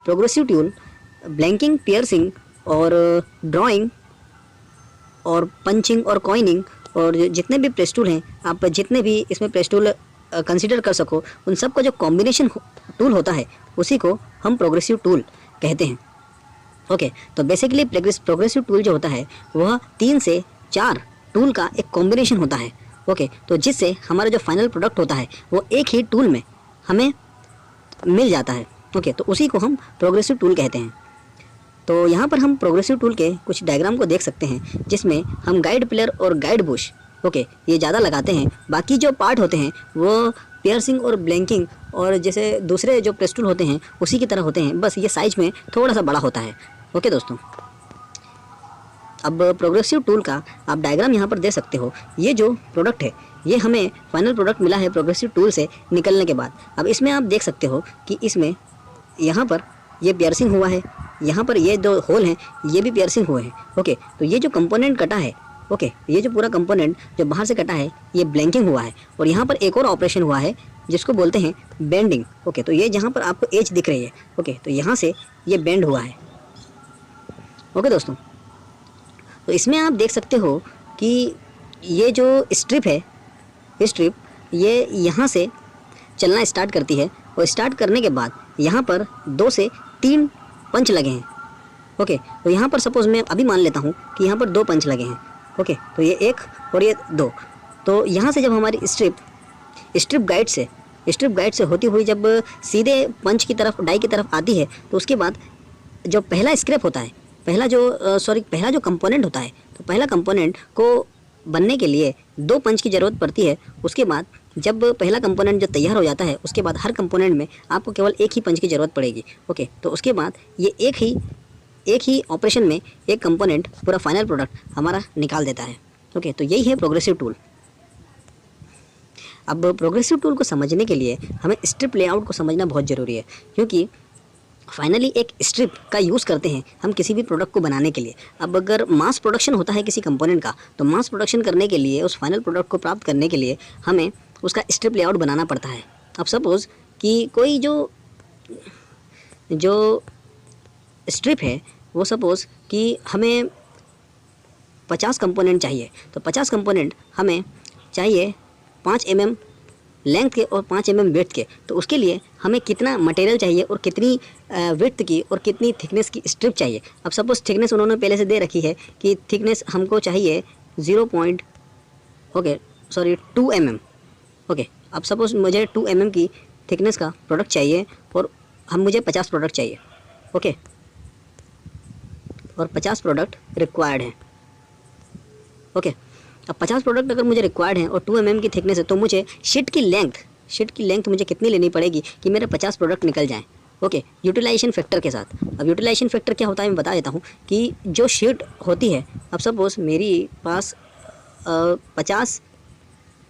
Progressive tool blanking, piercing और drawing और punching और कॉइनिंग और जितने भी प्रेस टूल हैं, आप जितने भी इसमें प्रेस टूल कंसीडर कर सको, उन सब का जो कॉम्बिनेशन टूल होता है उसी को हम प्रोग्रेसिव टूल कहते हैं। ओके, तो बेसिकली प्रोग्रेसिव टूल जो होता है वह 3 से 4 टूल का एक कॉम्बिनेशन होता है। ओके, तो जिससे हमारा जो फाइनल प्रोडक्ट होता है वो एक ही टूल में हमें मिल जाता है। ओके, तो उसी को हम प्रोग्रेसिव टूल कहते हैं। तो यहाँ पर हम प्रोग्रेसिव टूल के कुछ डायग्राम को देख सकते हैं जिसमें हम गाइड पिलर और गाइड बुश ये ज़्यादा लगाते हैं। बाकी जो पार्ट होते हैं वो पियर्सिंग और ब्लैंकिंग और जैसे दूसरे जो प्रेस टूल होते हैं उसी की तरह होते हैं, बस ये साइज में थोड़ा सा बड़ा होता है। ओके दोस्तों, अब प्रोग्रेसिव टूल का आप डायग्राम यहाँ पर दे सकते हो। ये जो प्रोडक्ट है ये हमें फाइनल प्रोडक्ट मिला है प्रोग्रेसिव टूल से निकलने के बाद। अब इसमें आप देख सकते हो कि इसमें यहाँ पर ये पियर्सिंग हुआ है, यहाँ पर ये जो होल हैं ये भी पियर्सिंग हुए हैं। ओके, तो ये जो कंपोनेंट कटा है, ओके, ये जो पूरा कंपोनेंट जो बाहर से कटा है ये ब्लैंकिंग हुआ है। और यहाँ पर एक और ऑपरेशन हुआ है जिसको बोलते हैं बेंडिंग। ओके, तो ये जहाँ पर आपको एज दिख रही है, ओके, तो यहाँ से ये बेंड हुआ है। ओके दोस्तों, तो इसमें आप देख सकते हो कि ये जो स्ट्रिप है, स्ट्रिप ये यहाँ से चलना स्टार्ट करती है और स्टार्ट करने के बाद यहाँ पर 2 से 3 पंच लगे हैं। ओके, तो यहाँ पर सपोज़ मैं अभी मान लेता हूँ कि यहाँ पर 2 पंच लगे हैं। ओके, तो ये 1 और ये 2। तो यहाँ से जब हमारी स्ट्रिप गाइड से होती हुई जब सीधे पंच की तरफ, डाई की तरफ आती है, तो उसके बाद जो पहला स्क्रैप होता है, पहला जो कंपोनेंट होता है, तो पहला कंपोनेंट को बनने के लिए 2 पंच की ज़रूरत पड़ती है। उसके बाद जब पहला कंपोनेंट जो तैयार हो जाता है उसके बाद हर कंपोनेंट में आपको केवल 1 ही पंच की ज़रूरत पड़ेगी। ओके, तो उसके बाद ये एक ही ऑपरेशन में एक कंपोनेंट पूरा फाइनल प्रोडक्ट हमारा निकाल देता है। ओके, तो यही है प्रोग्रेसिव टूल। अब प्रोग्रेसिव टूल को समझने के लिए हमें स्ट्रिप लेआउट को समझना बहुत ज़रूरी है, क्योंकि फाइनली एक स्ट्रिप का यूज़ करते हैं हम किसी भी प्रोडक्ट को बनाने के लिए। अब अगर मास प्रोडक्शन होता है किसी कंपोनेंट का, तो मास प्रोडक्शन करने के लिए, उस फाइनल प्रोडक्ट को प्राप्त करने के लिए हमें उसका स्ट्रिप लेआउट बनाना पड़ता है। अब सपोज़ कि कोई जो स्ट्रिप है वो सपोज़ कि हमें 50 कंपोनेंट चाहिए, तो 50 कंपोनेंट हमें चाहिए 5 mm लेंथ के और 5 mm विड्थ के। तो उसके लिए हमें कितना मटेरियल चाहिए और कितनी विड्थ की और कितनी थिकनेस की स्ट्रिप चाहिए। अब सपोज़ थिकनेस उन्होंने पहले से दे रखी है कि थिकनेस हमको चाहिए 2 mm। ओके, अब सपोज़ मुझे 2 mm की थिकनेस का प्रोडक्ट चाहिए और मुझे 50 प्रोडक्ट चाहिए। ओके, और 50 प्रोडक्ट रिक्वायर्ड हैं। ओके, अब 50 प्रोडक्ट अगर मुझे रिक्वायर्ड हैं और 2 mm की थिकनेस है, तो मुझे शीट की लेंथ मुझे कितनी लेनी पड़ेगी कि मेरे 50 प्रोडक्ट निकल जाएं। ओके, यूटिलाइजेशन फैक्टर के साथ। अब यूटिलाइजेशन फैक्टर क्या होता है मैं बता देता हूँ कि जो शीट होती है, अब सपोज़ मेरी पास 50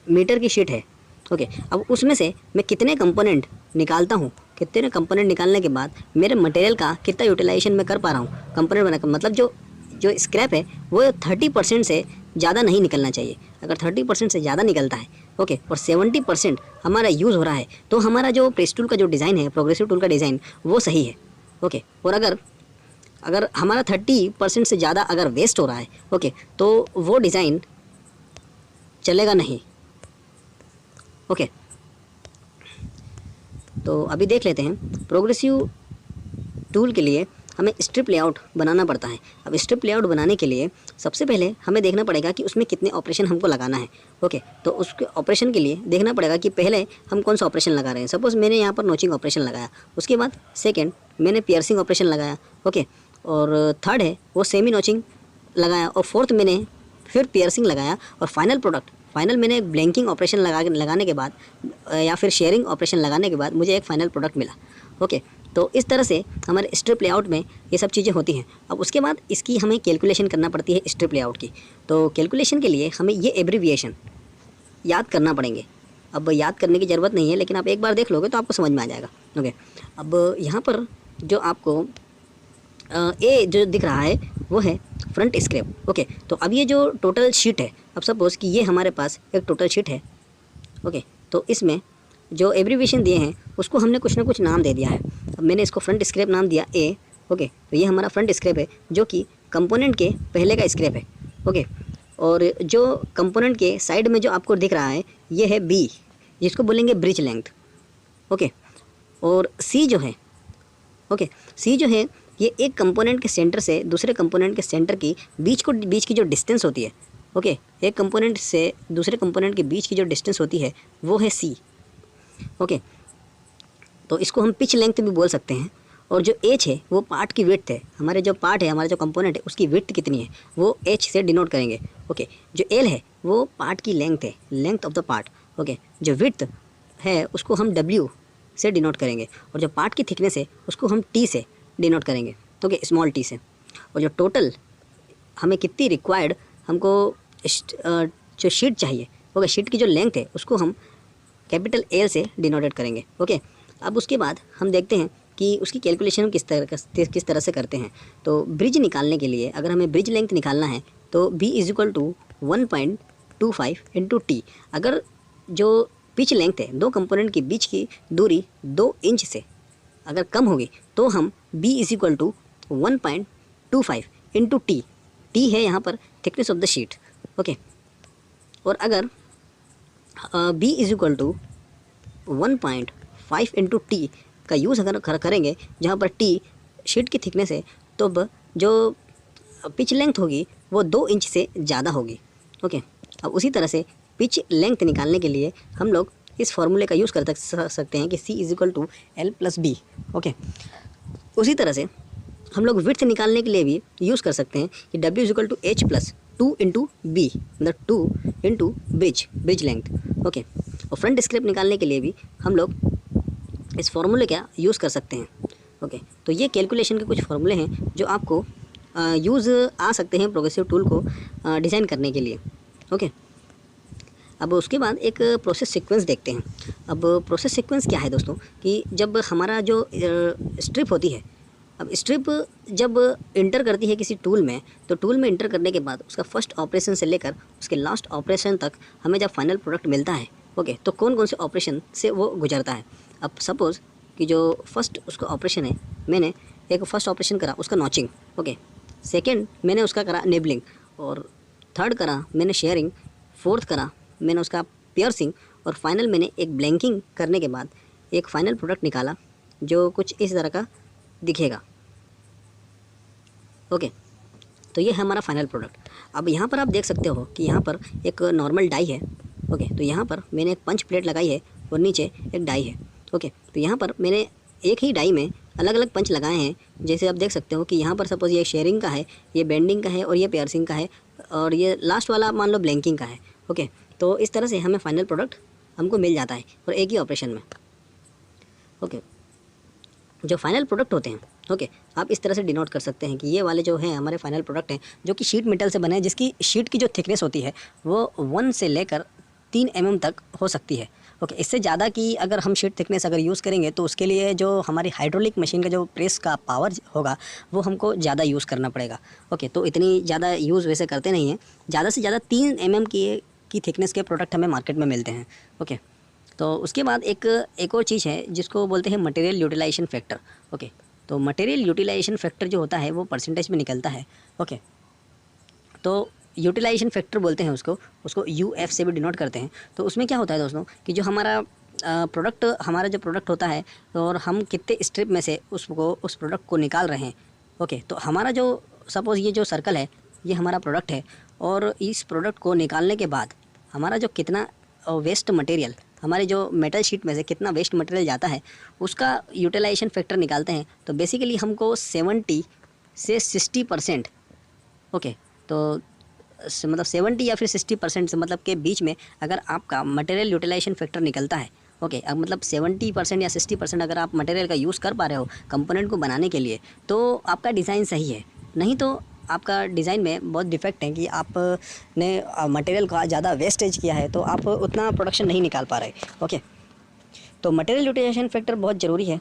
मीटर की शीट है। ओके, अब उसमें से मैं कितने कंपोनेंट निकालता हूँ, कितने कंपोनेंट निकालने के बाद मेरे मटेरियल का कितना यूटिलाइजेशन मैं कर पा रहा हूँ कंपोनेंट बनाकर, मतलब जो स्क्रैप है वो 30% से ज़्यादा नहीं निकलना चाहिए। अगर 30% से ज़्यादा निकलता है, ओके, और 70% हमारा यूज़ हो रहा है, तो हमारा जो प्रेस टूल का जो डिज़ाइन है, प्रोग्रेसिव टूल का डिज़ाइन, वो सही है। ओके, और अगर हमारा 30% से ज़्यादा अगर वेस्ट हो रहा है, ओके, तो वो डिज़ाइन चलेगा नहीं। ओके, तो अभी देख लेते हैं प्रोग्रेसिव टूल के लिए हमें स्ट्रिप लेआउट बनाना पड़ता है। अब स्ट्रिप लेआउट बनाने के लिए सबसे पहले हमें देखना पड़ेगा कि उसमें कितने ऑपरेशन हमको लगाना है। ओके, तो उसके ऑपरेशन के लिए देखना पड़ेगा कि पहले हम कौन सा ऑपरेशन लगा रहे हैं। सपोज़ मैंने यहाँ पर नोचिंग ऑपरेशन लगाया, उसके बाद सेकेंड मैंने पियर्सिंग ऑपरेशन लगाया। ओके, और थर्ड है वो सेमी नोचिंग लगाया, और फोर्थ मैंने फिर पियर्सिंग लगाया, और फाइनल मैंने ब्लैंकिंग ऑपरेशन लगाने के बाद या फिर शेयरिंग ऑपरेशन लगाने के बाद मुझे एक फाइनल प्रोडक्ट मिला। ओके, तो इस तरह से हमारे स्ट्रिप लेआउट में ये सब चीज़ें होती हैं। अब उसके बाद इसकी हमें कैलकुलेशन करना पड़ती है स्ट्रिप लेआउट की। तो कैलकुलेशन के लिए हमें ये एब्रीविएशन याद करना पड़ेंगे। अब याद करने की ज़रूरत नहीं है, लेकिन आप एक बार देख लोगे तो आपको समझ में आ जाएगा। ओके, अब यहाँ पर जो आपको ए जो दिख रहा है वो है फ्रंट स्क्रैप। ओके, तो अब ये जो टोटल शीट है, अब सपोज़ कि ये हमारे पास एक टोटल शीट है। ओके, तो इसमें जो एब्रीविएशन दिए हैं उसको हमने कुछ ना कुछ नाम दे दिया है। अब मैंने इसको फ्रंट स्क्रैप नाम दिया ए। ओके, तो ये हमारा फ्रंट स्क्रैप है जो कि कंपोनेंट के पहले का स्क्रैप है। ओके, और जो कंपोनेंट के साइड में जो आपको दिख रहा है ये है बी, जिसको बोलेंगे ब्रिज लेंथ। ओके, और सी जो है, ओके, सी जो है ये एक कंपोनेंट के सेंटर से दूसरे कंपोनेंट के सेंटर की बीच की जो डिस्टेंस होती है। ओके, एक कंपोनेंट से दूसरे कंपोनेंट के बीच की जो डिस्टेंस होती है वो है सी। ओके, तो इसको हम पिच लेंथ भी बोल सकते हैं। और जो एच है वो पार्ट की विड्थ है, हमारे जो पार्ट है, हमारा जो कंपोनेंट है उसकी विड्थ कितनी है वो एच से डिनोट करेंगे। ओके, जो एल है वो पार्ट की लेंथ है, length of the part. Okay, जो विड्थ है उसको हम डब्ल्यू से डिनोट करेंगे, और जो पार्ट की थिकनेस है उसको हम टी से डिनोट करेंगे। ओके, स्मॉल टी से। और जो टोटल हमें कितनी रिक्वायर्ड हमको जो शीट चाहिए, ओके, शीट की जो लेंथ है उसको हम कैपिटल एल से डिनोटेड करेंगे। ओके, अब उसके बाद हम देखते हैं कि उसकी कैलकुलेशन किस तरह से करते हैं। तो ब्रिज निकालने के लिए अगर हमें ब्रिज लेंथ निकालना है तो b is equal to 1.25 into T. अगर जो पिच लेंथ है दो कंपोनेंट के बीच की दूरी 2 इंच से अगर कम होगी तो हम b is equal to 1.25 into T, T है यहाँ पर thickness of the sheet. Okay, और अगर b is equal to 1.5 into T का यूज़ अगर करेंगे जहाँ पर टी शीट की थिकनेस है तो जो पिच लेंथ होगी वो 2 इंच से ज़्यादा होगी। ओके, अब उसी तरह से पिच लेंथ निकालने के लिए हम लोग इस फॉर्मूले का यूज़ कर सकते हैं कि C is equal to L plus B. Okay, उसी तरह से हम लोग विड्थ निकालने के लिए भी यूज़ कर सकते हैं कि W is equal to H plus 2 into B, मतलब 2 इंटू ब्रिज लेंथ। ओके, और फ्रंट स्क्रैप निकालने के लिए भी हम लोग इस फॉर्मूले का यूज़ कर सकते हैं। ओके, तो ये कैलकुलेशन के कुछ फॉर्मूले हैं जो आपको यूज़ आ सकते हैं प्रोग्रेसिव टूल को डिज़ाइन करने के लिए। ओके, अब उसके बाद एक प्रोसेस सीक्वेंस देखते हैं। अब प्रोसेस सीक्वेंस क्या है दोस्तों कि जब हमारा जो स्ट्रिप होती है, अब स्ट्रिप जब इंटर करती है किसी टूल में, तो टूल में इंटर करने के बाद उसका फर्स्ट ऑपरेशन से लेकर उसके लास्ट ऑपरेशन तक हमें जब फाइनल प्रोडक्ट मिलता है, ओके, तो कौन कौन से ऑपरेशन से वो गुजरता है। अब सपोज़ कि जो फर्स्ट उसका ऑपरेशन है, मैंने एक फर्स्ट ऑपरेशन करा उसका नॉचिंग। ओके, सेकेंड मैंने उसका करा नेबलिंग, और थर्ड करा मैंने शेयरिंग, फोर्थ करा मैंने उसका पियर्सिंग, और फाइनल मैंने एक ब्लैंकिंग करने के बाद एक फ़ाइनल प्रोडक्ट निकाला जो कुछ इस तरह का दिखेगा। ओके, तो ये है हमारा फाइनल प्रोडक्ट। अब यहाँ पर आप देख सकते हो कि यहाँ पर एक नॉर्मल डाई है। ओके, तो यहाँ पर मैंने एक पंच प्लेट लगाई है और नीचे एक डाई है। ओके, तो यहाँ पर मैंने एक ही डाई में अलग अलग पंच लगाए हैं। जैसे आप देख सकते हो कि यहाँ पर सपोज़ ये शेयरिंग का है, ये बेंडिंग का है, और ये पियर्सिंग का है, और ये लास्ट वाला मान लो ब्लैंकिंग का है। ओके, तो इस तरह से हमें फाइनल प्रोडक्ट हमको मिल जाता है और एक ही ऑपरेशन में। ओके, जो फाइनल प्रोडक्ट होते हैं, ओके, आप इस तरह से डिनोट कर सकते हैं कि ये वाले जो हैं हमारे फाइनल प्रोडक्ट हैं जो कि शीट मेटल से बने हैं, जिसकी शीट की जो थिकनेस होती है वो 1 से लेकर 3 mm तक हो सकती है। ओके, इससे ज़्यादा की अगर हम शीट थिकनेस अगर यूज़ करेंगे तो उसके लिए जो हमारी हाइड्रोलिक मशीन का जो प्रेस का पावर होगा वो हमको ज़्यादा यूज़ करना पड़ेगा। ओके, तो इतनी ज़्यादा यूज़ वैसे करते नहीं हैं, ज़्यादा से ज़्यादा 3 mm की थिकनेस के प्रोडक्ट हमें मार्केट में मिलते हैं। ओके, तो उसके बाद एक और चीज़ है जिसको बोलते हैं मटेरियल यूटिलाइजेशन फैक्टर। ओके, तो मटेरियल यूटिलाइजेशन फैक्टर जो होता है वो परसेंटेज में निकलता है। ओके, तो यूटिलाइजेशन फैक्टर बोलते हैं उसको UF से भी डिनोट करते हैं। तो उसमें क्या होता है दोस्तों कि जो हमारा हमारा जो प्रोडक्ट होता है और हम कितने स्ट्रिप में से उस प्रोडक्ट को निकाल रहे हैं। ओके, तो हमारा जो सपोज़ ये जो सर्कल है ये हमारा प्रोडक्ट है, और इस प्रोडक्ट को निकालने के बाद हमारा जो कितना वेस्ट मटेरियल हमारे जो मेटल शीट में से कितना वेस्ट मटेरियल जाता है उसका यूटिलाइजेशन फैक्टर निकालते हैं। तो बेसिकली हमको 70 से 60%, ओके, तो मतलब 70 या फिर 60% से मतलब के बीच में अगर आपका मटेरियल यूटिलाइजेशन फैक्टर निकलता है। ओके, अब मतलब 70% या 60% अगर आप मटेरियल का यूज़ कर पा रहे हो कंपोनेंट को बनाने के लिए तो आपका डिज़ाइन सही है, नहीं तो आपका डिज़ाइन में बहुत डिफेक्ट है कि आपने मटेरियल का ज़्यादा वेस्टेज किया है तो आप उतना प्रोडक्शन नहीं निकाल पा रहे। ओके, तो मटेरियल यूटिलाइजेशन फैक्टर बहुत ज़रूरी है।